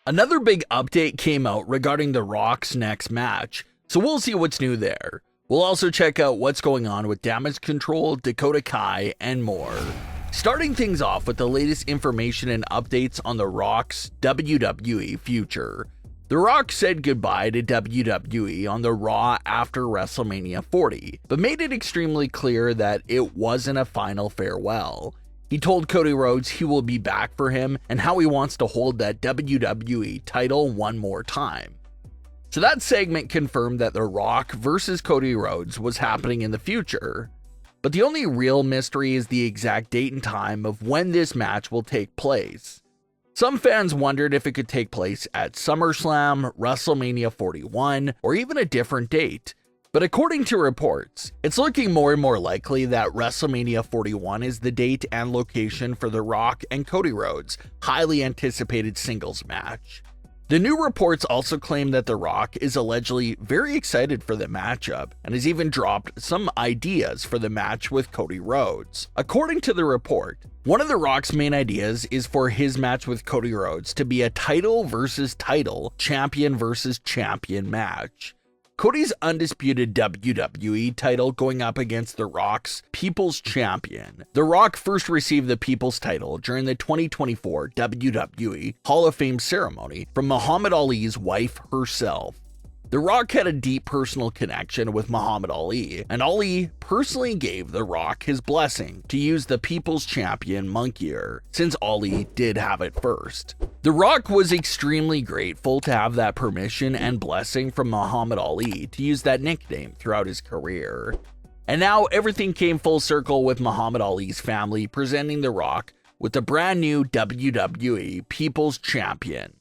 Another big update came out regarding The Rock's next match, so we'll see what's new there. We'll also check out what's going on with Damage CTRL, Dakota Kai, and more. Starting things off with the latest information and updates on The Rock's WWE future. The Rock said goodbye to WWE on the Raw after WrestleMania 40, but made it extremely clear that it wasn't a final farewell. He told Cody Rhodes he will be back for him and how he wants to hold that WWE title one more time. So that segment confirmed that The Rock versus Cody Rhodes was happening in the future. But the only real mystery is the exact date and time of when this match will take place. Some fans wondered if it could take place at SummerSlam, WrestleMania 41, or even a different date. But according to reports, it's looking more and more likely that WrestleMania 41 is the date and location for The Rock and Cody Rhodes' highly anticipated singles match. The new reports also claim that The Rock is allegedly very excited for the matchup and has even dropped some ideas for the match with Cody Rhodes. According to the report, one of The Rock's main ideas is for his match with Cody Rhodes to be a title versus title, champion versus champion match. Cody's undisputed WWE title going up against The Rock's People's Champion. The Rock first received the People's title during the 2024 WWE Hall of Fame ceremony from Muhammad Ali's wife herself. The Rock had a deep personal connection with Muhammad Ali, and Ali personally gave The Rock his blessing to use the People's Champion monkier, since Ali did have it first. The Rock was extremely grateful to have that permission and blessing from Muhammad Ali to use that nickname throughout his career. And now everything came full circle with Muhammad Ali's family presenting The Rock with the brand new WWE People's Champion.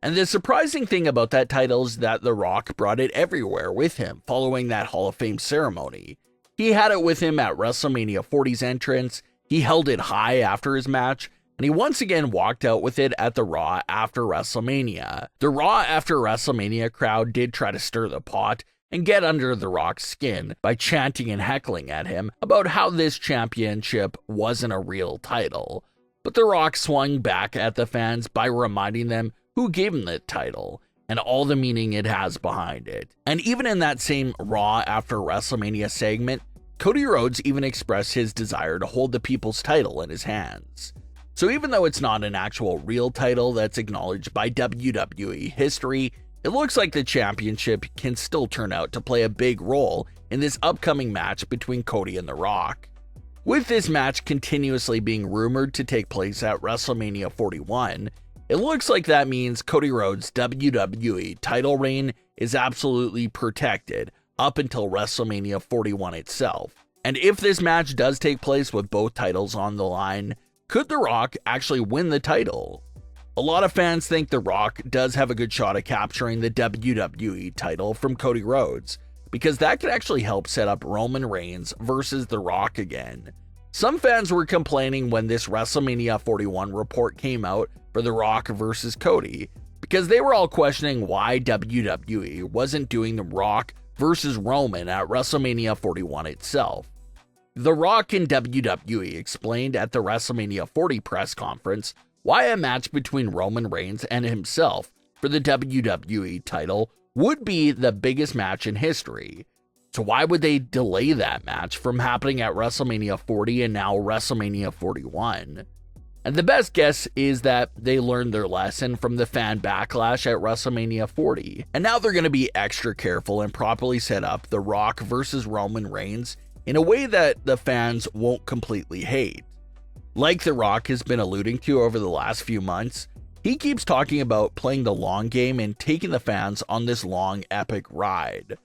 And the surprising thing about that title is that The Rock brought it everywhere with him following that Hall of Fame ceremony. He had it with him at WrestleMania 40's entrance, he held it high after his match, and he once again walked out with it at the Raw after WrestleMania. The Raw after WrestleMania crowd did try to stir the pot and get under The Rock's skin by chanting and heckling at him about how this championship wasn't a real title. But The Rock swung back at the fans by reminding them who gave him the title, and all the meaning it has behind it. And even in that same Raw after WrestleMania segment, Cody Rhodes even expressed his desire to hold the People's title in his hands. So even though it's not an actual real title that's acknowledged by WWE history, it looks like the championship can still turn out to play a big role in this upcoming match between Cody and The Rock. With this match continuously being rumored to take place at WrestleMania 41, it looks like that means Cody Rhodes' WWE title reign is absolutely protected up until WrestleMania 41 itself. And if this match does take place with both titles on the line, could The Rock actually win the title? A lot of fans think The Rock does have a good shot at capturing the WWE title from Cody Rhodes, because that could actually help set up Roman Reigns versus The Rock again. Some fans were complaining when this WrestleMania 41 report came out for The Rock versus Cody, because they were all questioning why WWE wasn't doing The Rock versus Roman at WrestleMania 41 itself. The Rock and WWE explained at the WrestleMania 40 press conference why a match between Roman Reigns and himself for the WWE title would be the biggest match in history. So why would they delay that match from happening at WrestleMania 40 and now WrestleMania 41? And the best guess is that they learned their lesson from the fan backlash at WrestleMania 40, and now they're going to be extra careful and properly set up The Rock versus Roman Reigns in a way that the fans won't completely hate. Like The Rock has been alluding to over the last few months, he keeps talking about playing the long game and taking the fans on this long epic ride.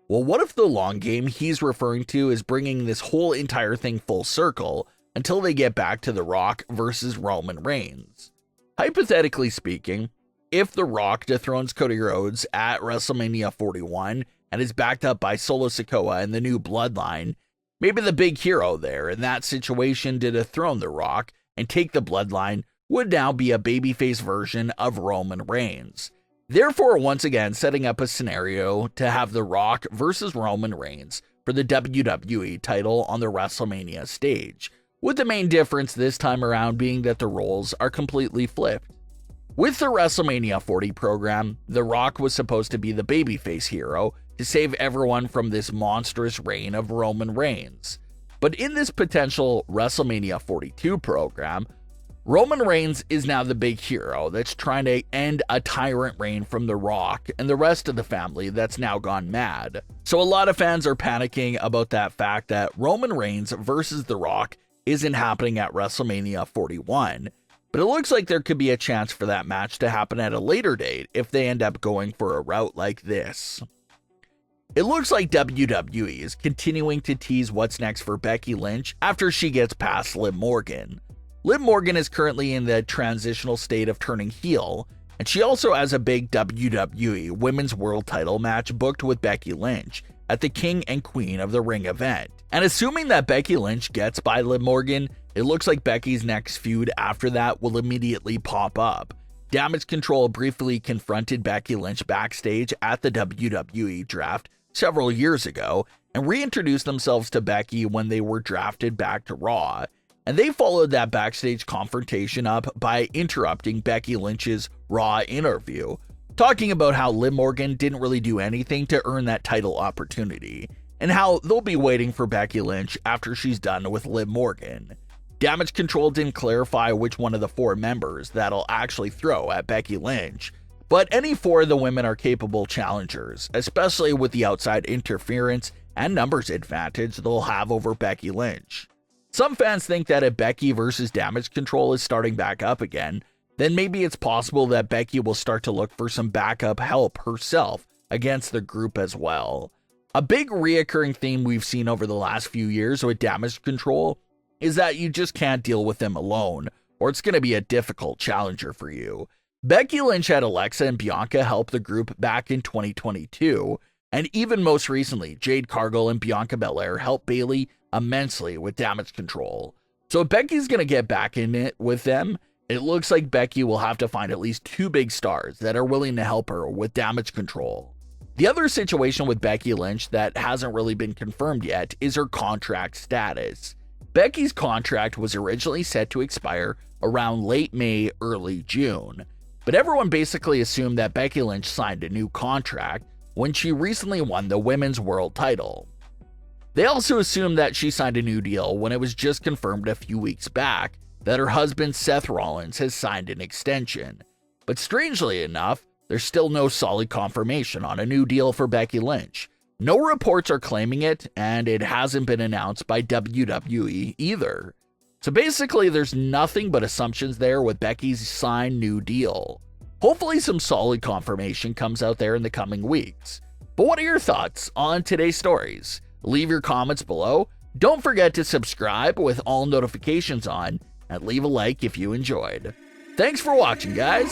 Well, what if the long game he's referring to is bringing this whole entire thing full circle until they get back to The Rock versus Roman Reigns? Hypothetically speaking, if The Rock dethrones Cody Rhodes at WrestleMania 41 and is backed up by Solo Sikoa and the new Bloodline, maybe the big hero there in that situation to dethrone The Rock and take the Bloodline would now be a babyface version of Roman Reigns. Therefore, once again, setting up a scenario to have The Rock versus Roman Reigns for the WWE title on the WrestleMania stage, with the main difference this time around being that the roles are completely flipped. With the WrestleMania 40 program, The Rock was supposed to be the babyface hero to save everyone from this monstrous reign of Roman Reigns. But in this potential WrestleMania 42 program, Roman Reigns is now the big hero that's trying to end a tyrant reign from The Rock and the rest of the family that's now gone mad. So a lot of fans are panicking about that fact that Roman Reigns versus The Rock isn't happening at WrestleMania 41. But it looks like there could be a chance for that match to happen at a later date if they end up going for a route like this. It looks like WWE is continuing to tease what's next for Becky Lynch after she gets past Liv Morgan. Liv Morgan is currently in the transitional state of turning heel, and she also has a big WWE Women's World Title match booked with Becky Lynch at the King and Queen of the Ring event. And assuming that Becky Lynch gets by Liv Morgan, it looks like Becky's next feud after that will immediately pop up. Damage CTRL briefly confronted Becky Lynch backstage at the WWE draft several years ago and reintroduced themselves to Becky when they were drafted back to Raw. And they followed that backstage confrontation up by interrupting Becky Lynch's Raw interview, talking about how Liv Morgan didn't really do anything to earn that title opportunity, and how they'll be waiting for Becky Lynch after she's done with Liv Morgan. Damage CTRL didn't clarify which one of the 4 members that'll actually throw at Becky Lynch, but any 4 of the women are capable challengers, especially with the outside interference and numbers advantage they'll have over Becky Lynch. Some fans think that if Becky versus Damage CTRL is starting back up again, then maybe it's possible that Becky will start to look for some backup help herself against the group as well. A big reoccurring theme we've seen over the last few years with Damage CTRL is that you just can't deal with them alone, or it's going to be a difficult challenger for you. Becky Lynch had Alexa and Bianca help the group back in 2022, and even most recently, Jade Cargill and Bianca Belair helped Bayley immensely with Damage CTRL. So if Becky's going to get back in it with them, it looks like Becky will have to find at least 2 big stars that are willing to help her with Damage CTRL. The other situation with Becky Lynch that hasn't really been confirmed yet is her contract status. Becky's contract was originally set to expire around late May, early June, but everyone basically assumed that Becky Lynch signed a new contract when she recently won the Women's World Title. They also assumed that she signed a new deal when it was just confirmed a few weeks back that her husband Seth Rollins has signed an extension. But strangely enough, there's still no solid confirmation on a new deal for Becky Lynch. No reports are claiming it, and it hasn't been announced by WWE either. So basically, there's nothing but assumptions there with Becky's signed new deal. Hopefully some solid confirmation comes out there in the coming weeks. But what are your thoughts on today's stories? Leave your comments below. Don't forget to subscribe with all notifications on, and leave a like if you enjoyed. Thanks for watching, guys.